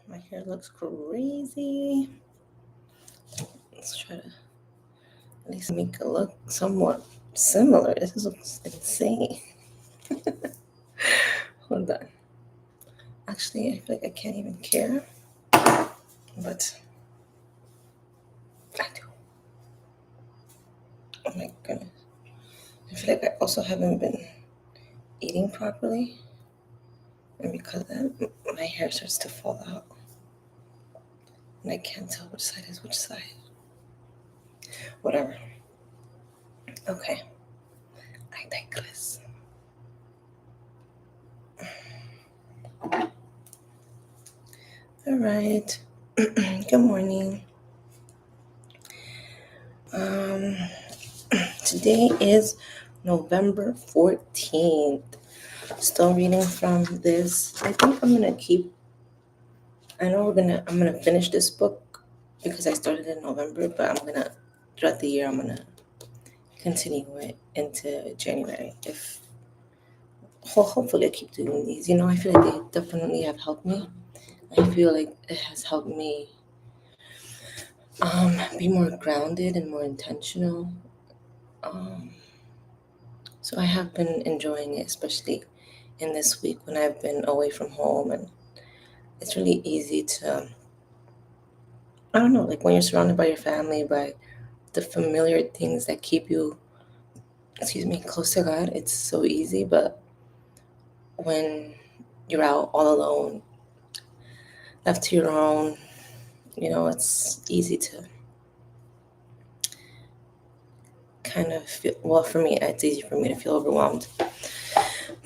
My hair looks crazy. Let's try to at least make it look somewhat similar. This looks insane. Hold on. Actually, I feel like I can't even care, but I do. Oh my goodness. I feel like I also haven't been eating properly, and because of that, my hair starts to fall out, and I can't tell which side is which side. Whatever. Okay, I digress. All right. Good morning. Um, Today is November 14th. Still reading from this. I think I'm gonna finish this book because I started in November, but throughout the year I'm gonna continue it into January. If hopefully I keep doing these. I feel like they definitely have helped me. I feel like it has helped me be more grounded and more intentional. Um, so I have been enjoying it, especially in this week when I've been away from home, and it's really easy to, I don't know, like when you're surrounded by your family, by the familiar things that keep you, close to God, it's so easy. But when you're out all alone, left to your own, it's easy to kind of feel, well, for me, it's easy for me to feel overwhelmed.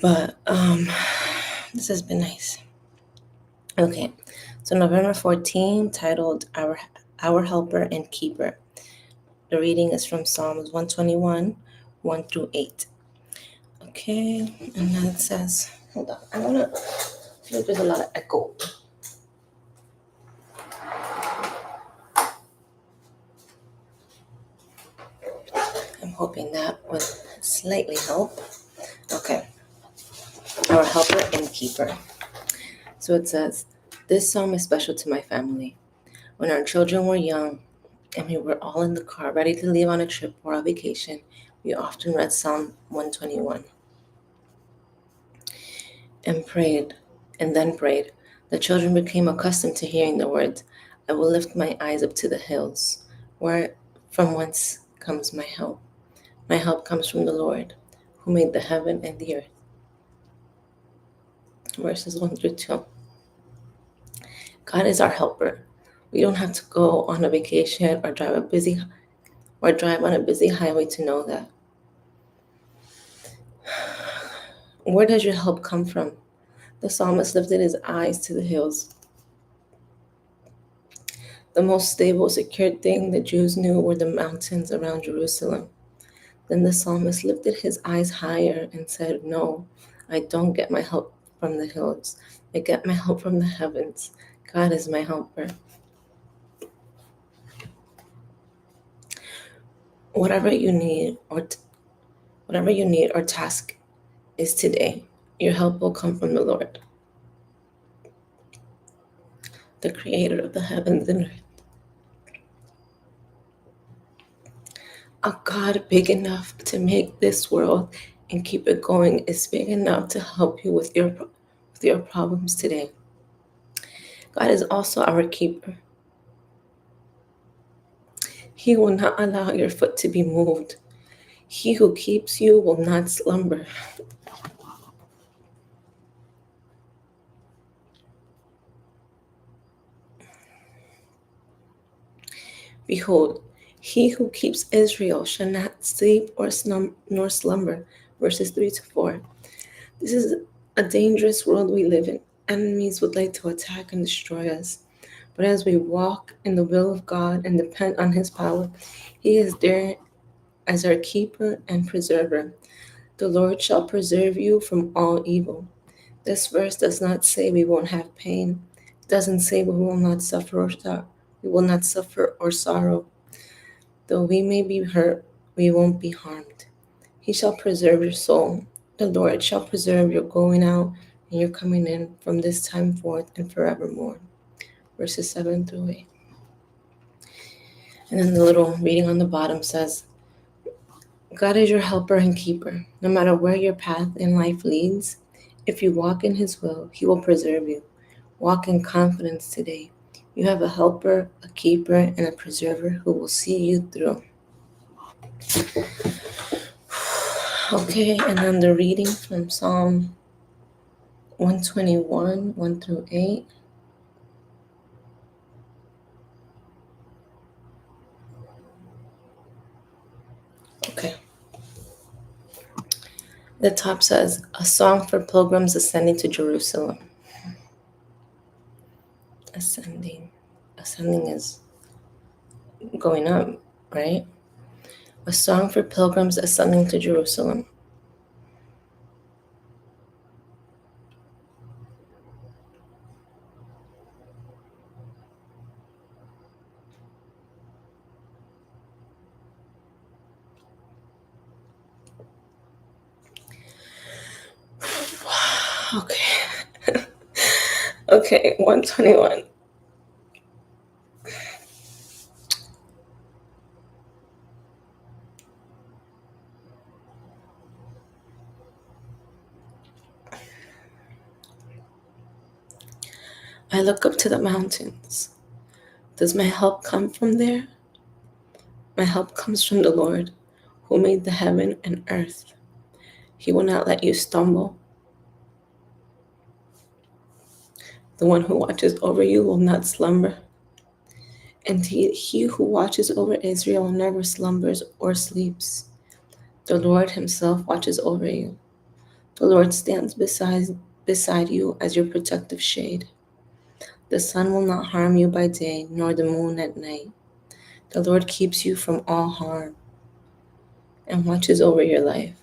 But this has been nice. Okay, so November 14th, titled Our Helper and Keeper. The reading is from Psalms 121, 1 through 8. Okay, and then it says, hold on, I feel like there's a lot of echo. I'm hoping that would slightly help. Okay, Our Helper and Keeper. So it says, this psalm is special to my family. When our children were young and we were all in the car ready to leave on a trip or a vacation, we often read Psalm 121 and prayed, and then prayed. The children became accustomed to hearing the words, I will lift my eyes up to the hills, where from whence comes my help. My help comes from the Lord, who made the heaven and the earth. Verses 1 through 2. God is our helper. We don't have to go on a vacation or drive on a busy highway to know that. Where does your help come from? The psalmist lifted his eyes to the hills. The most stable, secure thing the Jews knew were the mountains around Jerusalem. Then the psalmist lifted his eyes higher and said, no, I don't get my help from the hills. I get my help from the heavens. God is my helper. Whatever you need or task is today, your help will come from the Lord, the creator of the heavens and earth. A God big enough to make this world and keep it going is big enough to help you with your problems today. God is also our keeper. He will not allow your foot to be moved. He who keeps you will not slumber. Behold, he who keeps Israel shall not sleep nor slumber. Verses 3 to 4. This is a dangerous world we live in. Enemies would like to attack and destroy us. But as we walk in the will of God and depend on his power, he is there as our keeper and preserver. The Lord shall preserve you from all evil. This verse does not say we won't have pain. It doesn't say we will not suffer or sorrow. Though we may be hurt, we won't be harmed. He shall preserve your soul. The Lord shall preserve your going out and your coming in from this time forth and forevermore. verses 7 through 8. And then the little reading on the bottom says, God is your helper and keeper. No matter where your path in life leads, if you walk in His will, He will preserve you. Walk in confidence today. You have a helper, a keeper, and a preserver who will see you through. Okay, and then the reading from Psalm 121, 1 through 8. Okay. The top says, a song for pilgrims ascending to Jerusalem. Ascending. Ascending is going up, right? A song for pilgrims ascending to Jerusalem. Okay. Okay, 121. I look up to the mountains. Does my help come from there? My help comes from the Lord, who made the heaven and earth. He will not let you stumble. The one who watches over you will not slumber. Indeed, he who watches over Israel never slumbers or sleeps. The Lord himself watches over you. The Lord stands beside you as your protective shade. The sun will not harm you by day, nor the moon at night. The Lord keeps you from all harm and watches over your life.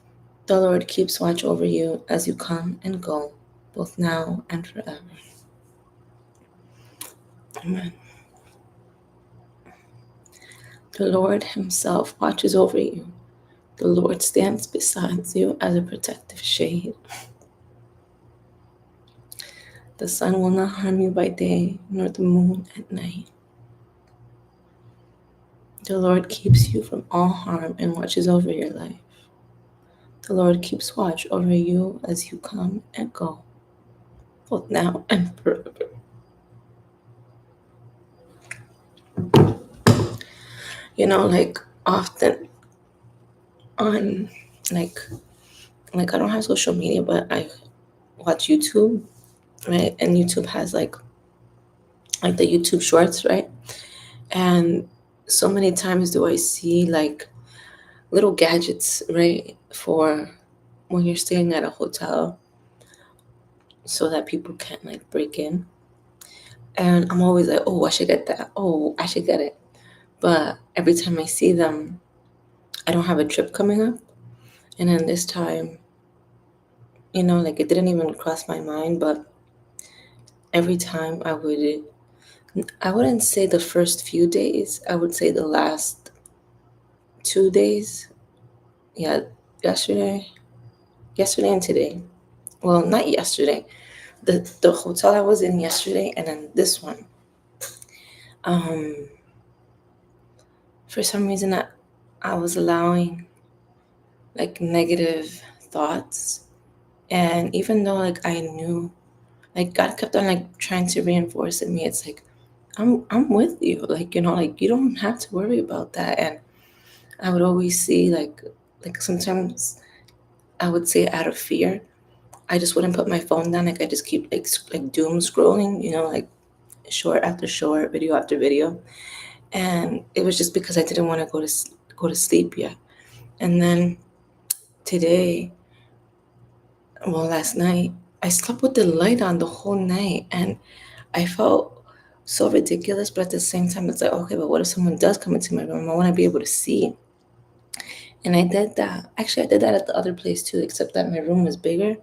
The Lord keeps watch over you as you come and go, both now and forever. Amen. The Lord himself watches over you. The Lord stands beside you as a protective shade. The sun will not harm you by day, nor the moon at night. The Lord keeps you from all harm and watches over your life. The Lord keeps watch over you as you come and go, both now and forever. Like often on like I don't have social media, but I watch YouTube, right? And YouTube has like the YouTube shorts, right? And so many times do I see like little gadgets, right? For when you're staying at a hotel so that people can't like break in. And I'm always like, oh, I should get that. Oh, I should get it. But every time I see them, I don't have a trip coming up. And then this time, like it didn't even cross my mind, but every time I wouldn't say the first few days, I would say the last 2 days. Yeah, yesterday, yesterday and today. Well, not yesterday. The hotel I was in yesterday and then this one. Um, for some reason I was allowing like negative thoughts, and even though like I knew, like God kept on like trying to reinforce in me, it's like I'm with you, like like you don't have to worry about that. And I would always see like sometimes I would say out of fear, I just wouldn't put my phone down. Like I just keep like doom scrolling, like short after short, video after video, and it was just because I didn't want to go to sleep yet. And then today, well, last night, I slept with the light on the whole night, and I felt so ridiculous. But at the same time, it's like, okay, but what if someone does come into my room? I want to be able to see. And I did that. Actually, I did that at the other place too, except that my room was bigger.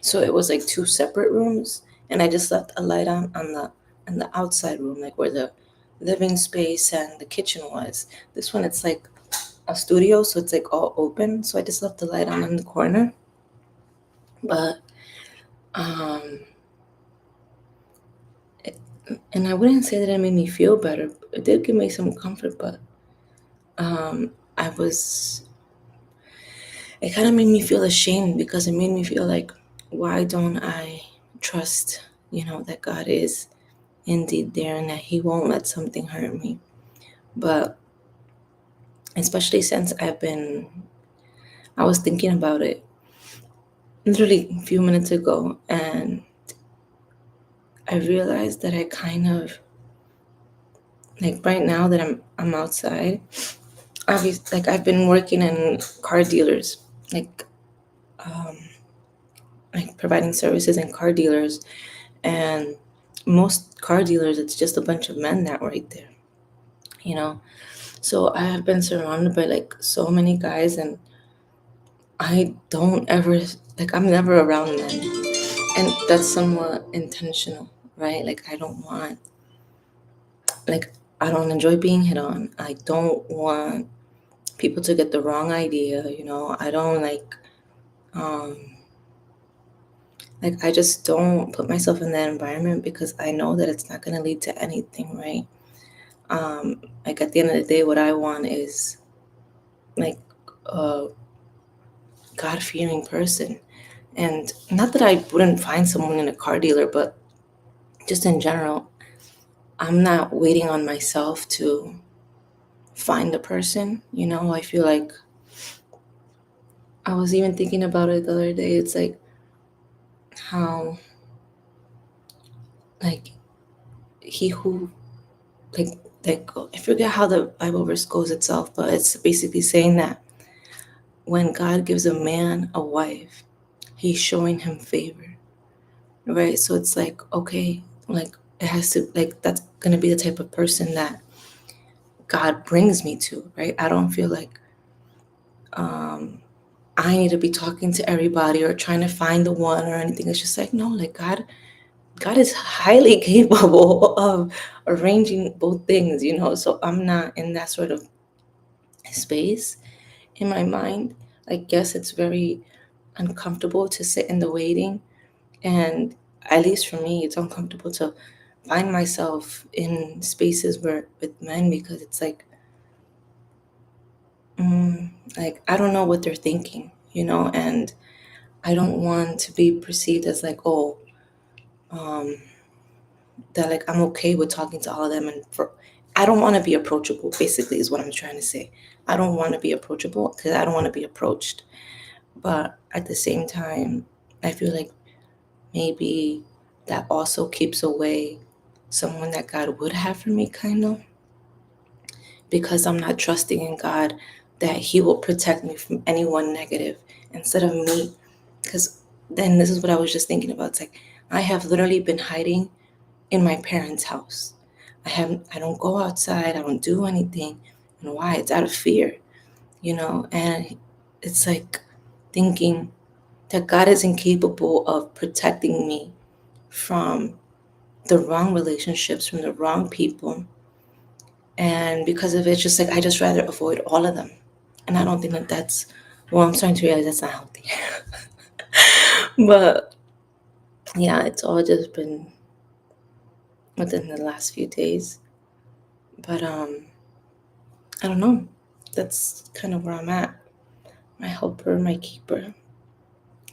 So it was like two separate rooms, and I just left a light on the outside room, like where the living space and the kitchen was. This one, it's like a studio, so it's like all open. So I just left the light on in the corner. But um, And I wouldn't say that it made me feel better. It did give me some comfort, but I was, it kind of made me feel ashamed because it made me feel like, why don't I trust, that God is indeed there and that He won't let something hurt me. But especially since I was thinking about it literally a few minutes ago, and I realized that I kind of, like right now that I'm outside, obviously, like I've been working in car dealers, like like providing services in car dealers, and most car dealers, it's just a bunch of men that right there, you know. So I have been surrounded by like so many guys, and I don't ever, like I'm never around men, and that's somewhat intentional, right? Like like I don't enjoy being hit on. I don't want people to get the wrong idea, I don't um like I just don't put myself in that environment because I know that it's not going to lead to anything, right? Like at the end of the day, what I want is like a God-fearing person. And not that I wouldn't find someone in a car dealer, but just in general, I'm not waiting on myself to find a person. I feel like I was even thinking about it the other day. It's like how, like, he who, like, I forget how the Bible verse goes itself, but it's basically saying that when God gives a man a wife, He's showing him favor, right? So it's like, okay, like it has to, like, that's gonna be the type of person that God brings me to, right? I don't feel like I need to be talking to everybody or trying to find the one or anything. It's just like, no, like God is highly capable of arranging both things, So I'm not in that sort of space in my mind. I guess it's very uncomfortable to sit in the waiting, and at least for me, it's uncomfortable to find myself in spaces where with men because it's like I don't know what they're thinking, and I don't want to be perceived as like, oh, that like I'm okay with talking to all of them, and I don't want to be approachable. Basically, is what I'm trying to say. I don't want to be approachable because I don't want to be approached. But at the same time, I feel like maybe that also keeps away someone that God would have for me, kind of, because I'm not trusting in God that He will protect me from anyone negative instead of me. Because then this is what I was just thinking about. It's like I have literally been hiding in my parents' house. I don't go outside, I don't do anything. And why? It's out of fear, and it's like thinking that God is incapable of protecting me from the wrong relationships, from the wrong people. And because of it, just like I just rather avoid all of them. And I don't think that that's, well, I'm starting to realize that's not healthy. But yeah, it's all just been within the last few days. But I don't know. That's kind of where I'm at. My helper, my keeper.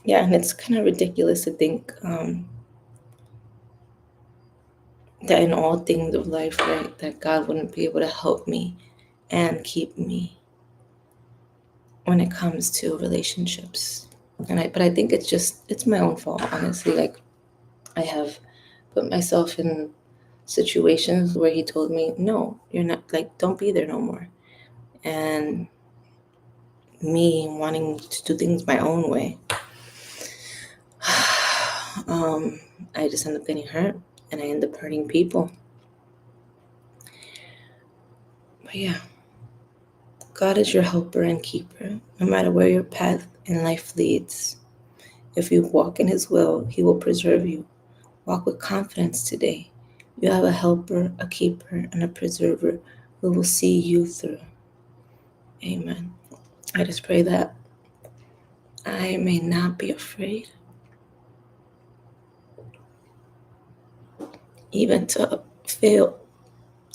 Yeah, and it's kind of ridiculous to think that in all things of life, right, that God wouldn't be able to help me and keep me when it comes to relationships. But I think it's my own fault, honestly. Like I have put myself in situations where He told me, no, you're not, like, don't be there no more. And me wanting to do things my own way, I just end up getting hurt and I end up hurting people. But yeah, God is your helper and keeper, no matter where your path in life leads. If you walk in His will, He will preserve you. Walk with confidence today. You have a helper, a keeper, and a preserver who will see you through. Amen. I just pray that I may not be afraid. even to fail,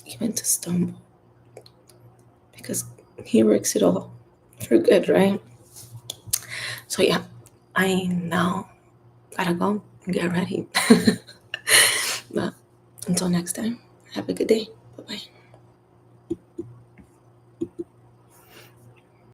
even to stumble, because He works it all for good, right? So, yeah, I now gotta go and get ready. But until next time, have a good day. Bye bye.